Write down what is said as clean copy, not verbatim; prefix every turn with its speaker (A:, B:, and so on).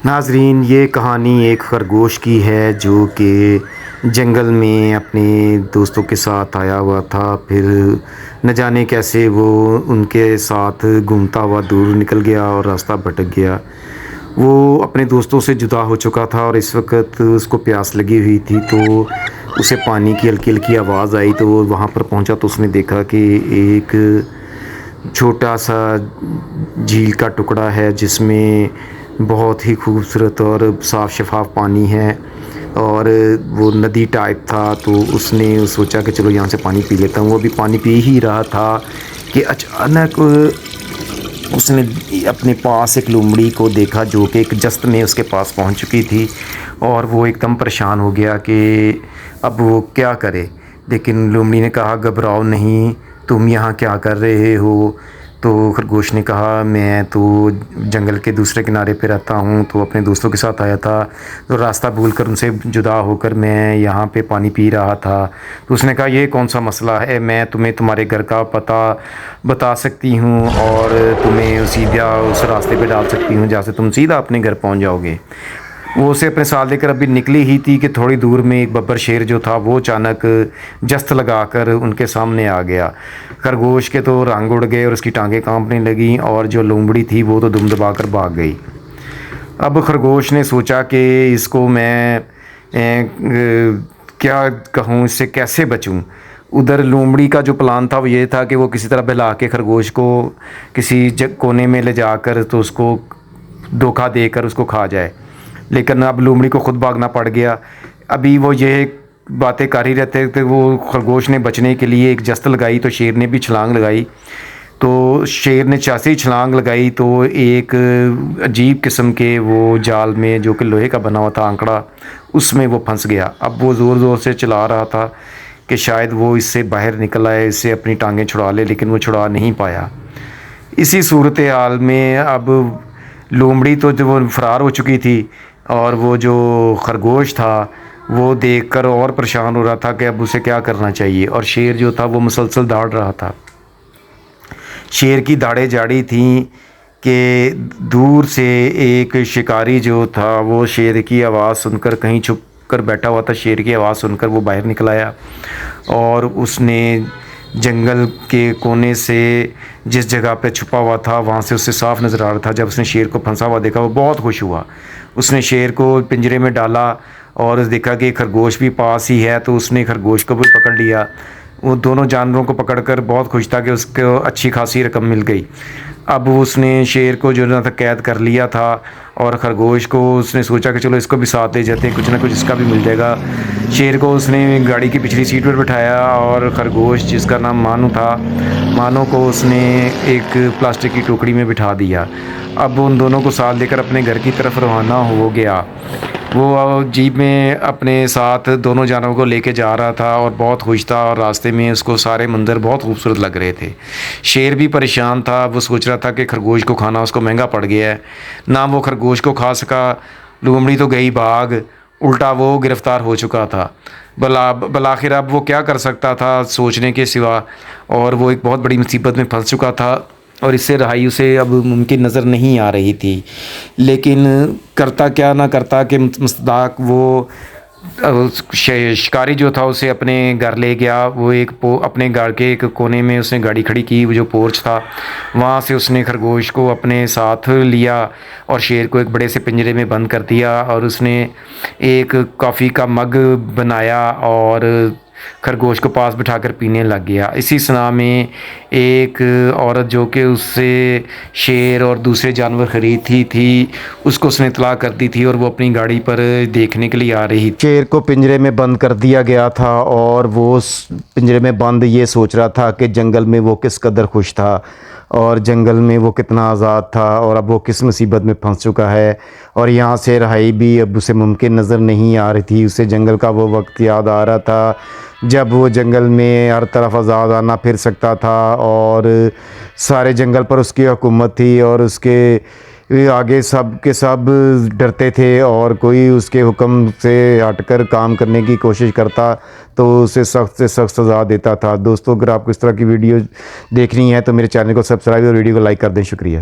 A: नाजरीन, ये कहानी एक खरगोश की है जो कि जंगल में अपने दोस्तों के साथ आया हुआ था। फिर न जाने कैसे वो उनके साथ घूमता हुआ दूर निकल गया और रास्ता भटक गया। वो अपने दोस्तों से जुदा हो चुका था और इस वक्त उसको प्यास लगी हुई थी, तो उसे पानी की हल्की हल्की आवाज़ आई। तो वो वहाँ पर पहुँचा तो उसने देखा कि एक छोटा सा झील का टुकड़ा है जिसमें बहुत ही खूबसूरत और साफ़ शफाफ पानी है और वो नदी टाइप था। तो उसने सोचा कि चलो यहाँ से पानी पी लेता हूँ। वो अभी पानी पी ही रहा था कि अचानक उसने अपने पास एक लोमड़ी को देखा जो कि एक जस्त में उसके पास पहुँच चुकी थी और वो एकदम परेशान हो गया कि अब वो क्या करे। लेकिन लोमड़ी ने कहा, घबराओ नहीं, तुम यहाँ क्या कर रहे हो। तो खरगोश ने कहा, मैं तो जंगल के दूसरे किनारे पे रहता हूँ, तो अपने दोस्तों के साथ आया था, तो रास्ता भूलकर उनसे जुदा होकर मैं यहाँ पे पानी पी रहा था। तो उसने कहा, ये कौन सा मसला है, मैं तुम्हें तुम्हारे घर का पता बता सकती हूँ और तुम्हें सीधा उस रास्ते पे डाल सकती हूँ जहाँ से तुम सीधा अपने घर पहुँच जाओगे। वो उसे अपने साथ लेकर अभी निकली ही थी कि थोड़ी दूर में एक बब्बर शेर जो था वो अचानक जस्त लगाकर उनके सामने आ गया। खरगोश के तो रंग उड़ गए और उसकी टांगें कांपने लगीं और जो लोमड़ी थी वो तो दुम दबाकर भाग गई। अब खरगोश ने सोचा कि इसको मैं क्या कहूँ, इससे कैसे बचूँ। उधर लोमड़ी का जो प्लान था वो ये था कि वो किसी तरह बहला के खरगोश को किसी कोने में ले जाकर तो उसको धोखा देकर उसको खा जाए। लेकिन अब लोमड़ी को खुद भागना पड़ गया। अभी वो ये बातें कर ही रहते थे, वो खरगोश ने बचने के लिए एक जस्त लगाई तो शेर ने भी छलांग लगाई। तो शेर ने जैसे ही छलांग लगाई तो एक अजीब किस्म के वो जाल में जो कि लोहे का बना हुआ था आंकड़ा, उसमें वो फंस गया। अब वो ज़ोर ज़ोर से चला रहा था कि शायद वो इससे बाहर निकल आए, इससे अपनी टांगें छुड़ा ले, लेकिन वो छुड़ा नहीं पाया। इसी सूरत हाल में अब लोमड़ी तो जो वो फ़रार हो चुकी थी और वो जो खरगोश था वो देखकर और परेशान हो रहा था कि अब उसे क्या करना चाहिए। और शेर जो था वो मुसलसल दौड़ रहा था। शेर की दाढ़ें जाड़ी थीं कि दूर से एक शिकारी जो था वो शेर की आवाज़ सुनकर कहीं छुप कर बैठा हुआ था। शेर की आवाज़ सुनकर वो बाहर निकल आया और उसने जंगल के कोने से जिस जगह पे छुपा हुआ था वहाँ से उसे साफ़ नज़र आ रहा था। जब उसने शेर को फंसा हुआ देखा वो बहुत खुश हुआ। उसने शेर को पिंजरे में डाला और देखा कि खरगोश भी पास ही है, तो उसने खरगोश को भी पकड़ लिया। वो दोनों जानवरों को पकड़कर बहुत खुश था कि उसको अच्छी खासी रकम मिल गई। अब उसने शेर को जो ना था कैद कर लिया था और ख़रगोश को उसने सोचा कि चलो इसको भी साथ ले जाते हैं, कुछ ना कुछ इसका भी मिल जाएगा। शेर को उसने गाड़ी की पिछली सीट पर बिठाया और ख़रगोश जिसका नाम मानू था, मानो को उसने एक प्लास्टिक की टोकरी में बिठा दिया। अब उन दोनों को साथ लेकर अपने घर की तरफ रवाना हो गया। वो जीप में अपने साथ दोनों जानवरों को लेके जा रहा था और बहुत खुश था और रास्ते में उसको सारे मंज़र बहुत खूबसूरत लग रहे थे। शेर भी परेशान था, वो सोच रहा था कि खरगोश को खाना उसको महंगा पड़ गया है, ना वो खरगोश को खा सका। लोमड़ी तो गई भाग, उल्टा वो गिरफ़्तार हो चुका था। बलाखिर अब वो क्या कर सकता था सोचने के सिवा, और वो एक बहुत बड़ी मुसीबत में फंस चुका था और इससे रहाई उसे अब मुमकिन नज़र नहीं आ रही थी। लेकिन करता क्या ना करता कि मुस्तदाक वो शिकारी जो था उसे अपने घर ले गया। वो अपने घर के एक कोने में उसने गाड़ी खड़ी की, वो जो पोर्च था वहाँ से उसने खरगोश को अपने साथ लिया और शेर को एक बड़े से पिंजरे में बंद कर दिया और उसने एक कॉफ़ी का मग बनाया और खरगोश को पास बिठाकर पीने लग गया। इसी सना में एक औरत जो कि उससे शेर और दूसरे जानवर ख़रीदती थी उसको उसने इत्तला कर दी थी और वो अपनी गाड़ी पर देखने के लिए आ रही थी। शेर को पिंजरे में बंद कर दिया गया था और वो उस पिंजरे में बंद ये सोच रहा था कि जंगल में वो किस कदर खुश था और जंगल में वो कितना आज़ाद था और अब वो किस मुसीबत में फंस चुका है और यहाँ से रहाई भी अब उसे मुमकिन नज़र नहीं आ रही थी। उसे जंगल का वो वक्त याद आ रहा था जब वो जंगल में हर तरफ आज़ाद आना फिर सकता था और सारे जंगल पर उसकी हुकूमत थी और उसके आगे सब के सब डरते थे और कोई उसके हुक्म से हटकर काम करने की कोशिश करता तो उसे सख्त से सख्त सज़ा देता था। दोस्तों, अगर आपको इस तरह की वीडियो देखनी है तो मेरे चैनल को सब्सक्राइब और वीडियो को लाइक कर दें। शुक्रिया।